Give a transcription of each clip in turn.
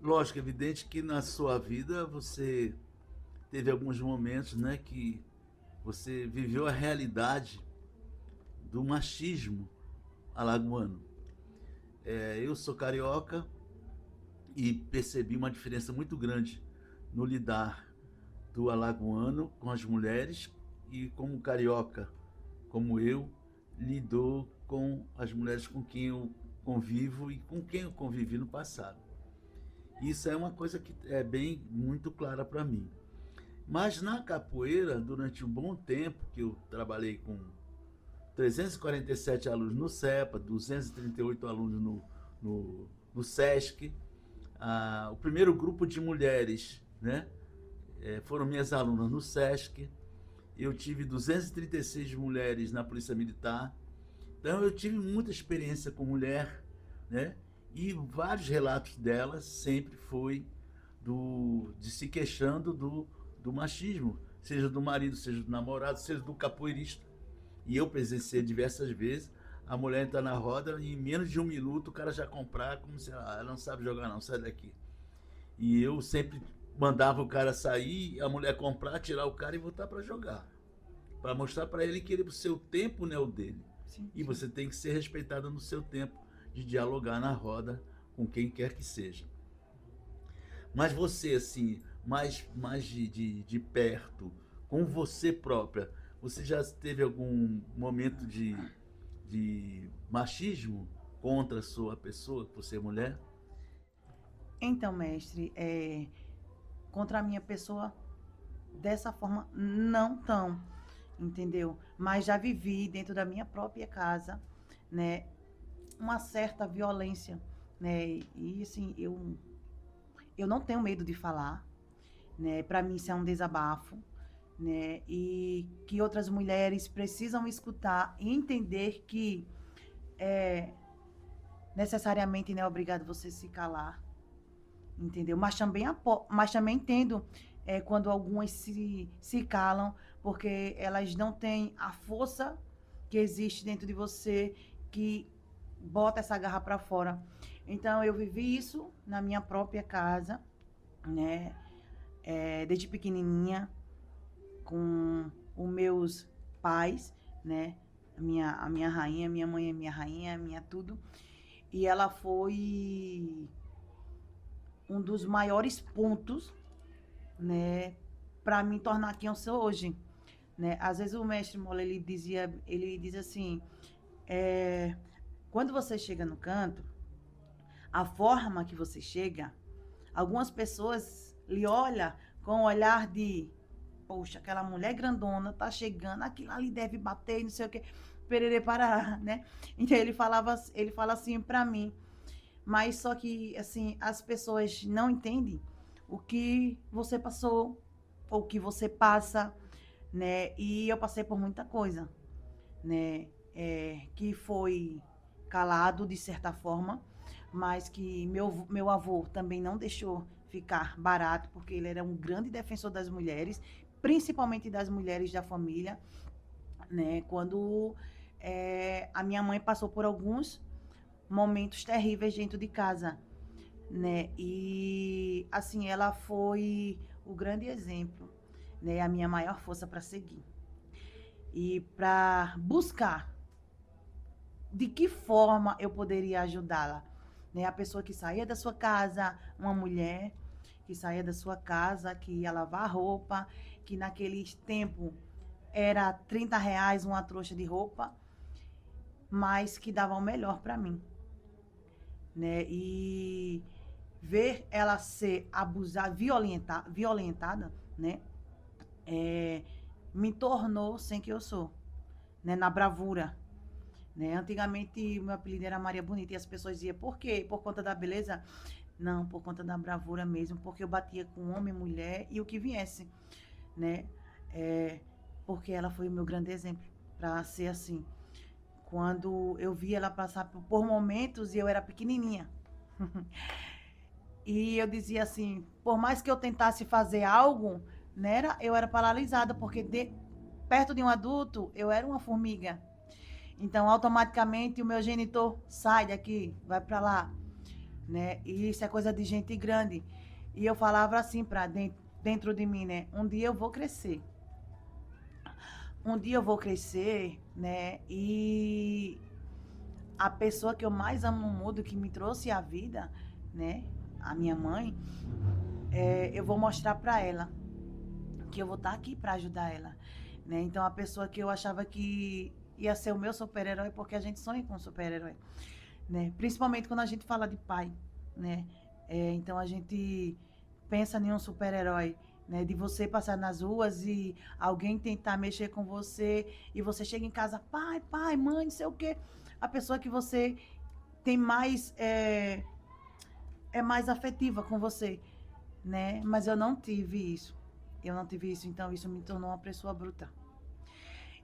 lógico, é evidente que na sua vida você teve alguns momentos, né, que você viveu a realidade do machismo alagoano. Eu sou carioca e percebi uma diferença muito grande no lidar do alagoano com as mulheres e como carioca, como eu, lidou com as mulheres com quem eu convivo e com quem eu convivi no passado. Isso é uma coisa que é bem muito clara para mim. Mas na capoeira, durante um bom tempo, que eu trabalhei com 347 alunos no CEPA, 238 alunos no SESC, o primeiro grupo de mulheres, né, foram minhas alunas no SESC. Eu tive 236 mulheres na Polícia Militar. Então eu tive muita experiência com mulher, né? E vários relatos delas sempre foi de se queixando do machismo, seja do marido, seja do namorado, seja do capoeirista. E eu presenciei diversas vezes a mulher entrar na roda e em menos de um minuto o cara já comprar, como se ela não sabe jogar não, sai daqui. E eu sempre mandava o cara sair, a mulher comprar, tirar o cara e voltar para jogar. Para mostrar para ele que o seu tempo não é o dele. Sim, E sim. você tem que ser respeitada no seu tempo de dialogar na roda com quem quer que seja. Mas você, assim, mais de perto, com você própria, você já teve algum momento de machismo contra a sua pessoa, por ser mulher? Então, mestre, contra a minha pessoa, dessa forma, não tão, entendeu? Mas já vivi dentro da minha própria casa, né, uma certa violência, né? E assim, eu não tenho medo de falar, né? Para mim isso é um desabafo, né? E que outras mulheres precisam escutar e entender que necessariamente não é obrigado você se calar, entendeu? Mas também entendo quando algumas se calam porque elas não têm a força que existe dentro de você que bota essa garra para fora. Então eu vivi isso na minha própria casa, né? Desde pequenininha com os meus pais, né? A minha rainha, minha mãe é minha rainha, minha tudo. E ela foi um dos maiores pontos, né, para me tornar quem eu sou hoje, né? Às vezes o mestre Mola ele diz assim, é, quando você chega no canto, a forma que você chega, algumas pessoas lhe olham com um olhar de, poxa, aquela mulher grandona tá chegando, aquilo ali deve bater, não sei o quê, perere parará, né? Então ele fala assim para mim, mas só que assim as pessoas não entendem o que você passou, ou o que você passa, né? E eu passei por muita coisa, né? Que foi calado de certa forma, mas que meu avô também não deixou ficar barato, porque ele era um grande defensor das mulheres, principalmente das mulheres da família, né? Quando a minha mãe passou por alguns momentos terríveis dentro de casa, né? E assim, ela foi o grande exemplo, né? A minha maior força para seguir e para buscar de que forma eu poderia ajudá-la, né? A pessoa que saía da sua casa, uma mulher que saía da sua casa, que ia lavar roupa, que naquele tempo era R$ 30 uma trouxa de roupa, mas que dava o melhor para mim, né? E ver ela ser abusada, violentada, né? Me tornou sem que eu sou, né? Na bravura, né? Antigamente, meu apelido era Maria Bonita e as pessoas diziam, por quê? Por conta da beleza? Não, por conta da bravura mesmo, porque eu batia com homem, mulher e o que viesse, né? Porque ela foi o meu grande exemplo para ser assim. Quando eu vi ela passar por momentos e eu era pequenininha. E eu dizia assim, por mais que eu tentasse fazer algo, né, eu era paralisada, porque perto de um adulto eu era uma formiga. Então, automaticamente, o meu genitor sai daqui, vai para lá. né? E isso é coisa de gente grande. E eu falava assim para dentro de mim, né? Um dia eu vou crescer. Um dia eu vou crescer, né? E a pessoa que eu mais amo no mundo, que me trouxe a vida, né? A minha mãe, eu vou mostrar para ela que eu vou estar aqui para ajudar ela, né? Então a pessoa que eu achava que ia ser o meu super-herói, porque a gente sonha com um super-herói, né? Principalmente quando a gente fala de pai, né? Então a gente pensa em um super-herói, né? De você passar nas ruas e alguém tentar mexer com você e você chega em casa, pai, mãe, não sei o quê. A pessoa que você tem mais é mais afetiva com você, né? Mas eu não tive isso. Eu não tive isso, então isso me tornou uma pessoa bruta.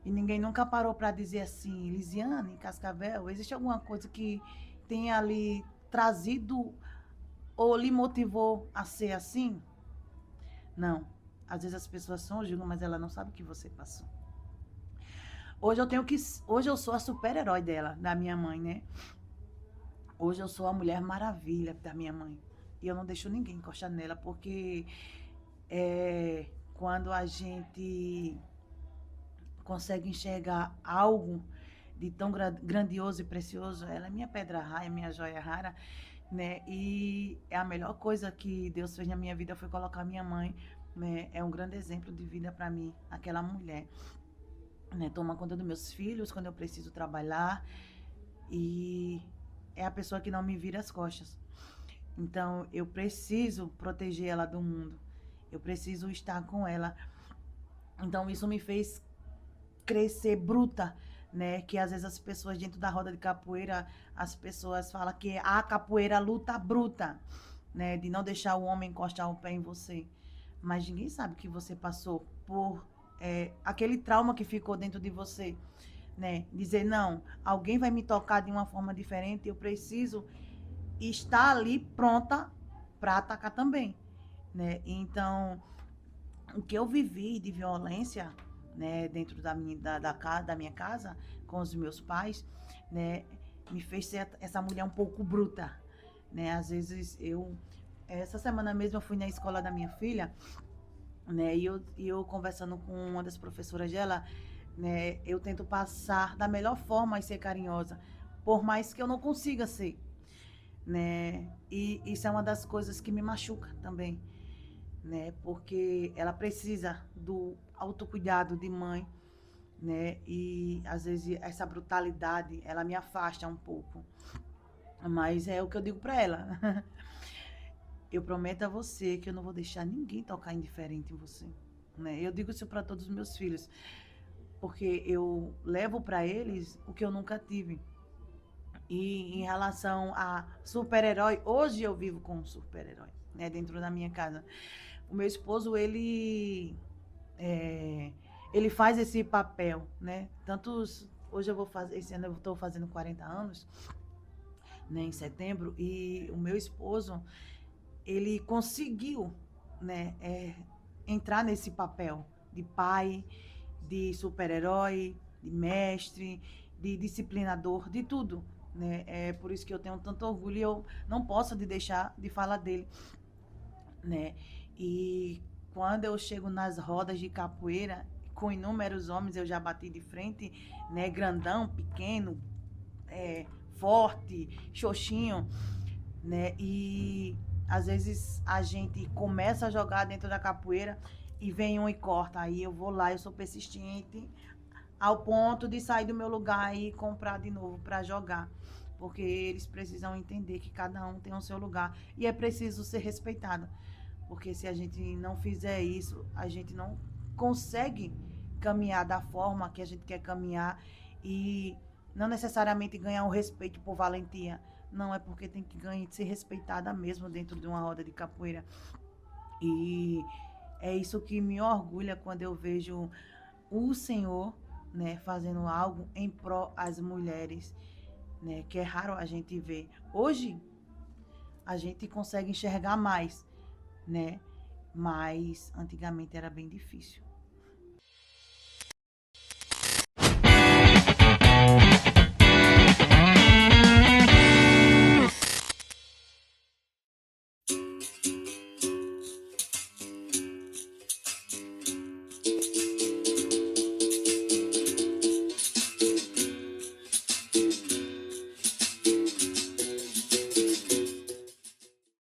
E ninguém nunca parou para dizer assim, Lisiane, Cascavel, existe alguma coisa que tenha lhe trazido ou lhe motivou a ser assim? Não. Às vezes as pessoas só julgam, mas ela não sabe o que você passou. Hoje eu sou a super-herói dela, da minha mãe, né? Hoje eu sou a Mulher Maravilha da minha mãe. E eu não deixo ninguém encostar nela, porque quando a gente consegue enxergar algo de tão grandioso e precioso, ela é minha pedra rara, minha joia rara, né? E é a melhor coisa que Deus fez na minha vida foi colocar minha mãe, né? É um grande exemplo de vida para mim, aquela mulher, né? Toma conta dos meus filhos quando eu preciso trabalhar e é a pessoa que não me vira as costas. Então, eu preciso proteger ela do mundo. Eu preciso estar com ela. Então, isso me fez crescer bruta, né? Que às vezes as pessoas dentro da roda de capoeira, as pessoas falam que a capoeira luta bruta, né? De não deixar o homem encostar o pé em você. Mas ninguém sabe que você passou por aquele trauma que ficou dentro de você, né? Dizer, não, alguém vai me tocar de uma forma diferente, eu preciso estar ali pronta para atacar também, né? Então, o que eu vivi de violência, né, dentro da minha casa, com os meus pais, né, me fez ser essa mulher um pouco bruta, né? Às vezes essa semana mesmo eu fui na escola da minha filha, né, e eu conversando com uma das professoras dela, né, eu tento passar da melhor forma e ser carinhosa, por mais que eu não consiga ser, né? E isso é uma das coisas que me machuca também, né? Porque ela precisa do autocuidado de mãe, né? E às vezes essa brutalidade, ela me afasta um pouco. Mas é o que eu digo para ela. Eu prometo a você que eu não vou deixar ninguém tocar indiferente em você, né? Eu digo isso para todos os meus filhos, porque eu levo para eles o que eu nunca tive. E em relação a super-herói, hoje eu vivo com um super-herói, né, dentro da minha casa. O meu esposo, ele faz esse papel, né? Hoje eu vou fazer, esse ano eu estou fazendo 40 anos, né, em setembro, e o meu esposo, ele conseguiu, né, entrar nesse papel de pai, de super-herói, de mestre, de disciplinador, de tudo, né? É por isso que eu tenho tanto orgulho e eu não posso deixar de falar dele, né? E quando eu chego nas rodas de capoeira, com inúmeros homens eu já bati de frente, né? Grandão, pequeno, forte, xoxinho, né? E às vezes a gente começa a jogar dentro da capoeira e vem um e corta. Aí eu vou lá, eu sou persistente ao ponto de sair do meu lugar e comprar de novo para jogar. Porque eles precisam entender que cada um tem o seu lugar e é preciso ser respeitado. Porque se a gente não fizer isso, a gente não consegue caminhar da forma que a gente quer caminhar e não necessariamente ganhar o respeito por valentia. Não, é porque tem que ser respeitada mesmo dentro de uma roda de capoeira. E é isso que me orgulha quando eu vejo o Senhor, né, fazendo algo em pró às mulheres, né, que é raro a gente ver. Hoje a gente consegue enxergar mais, né? Mas antigamente era bem difícil.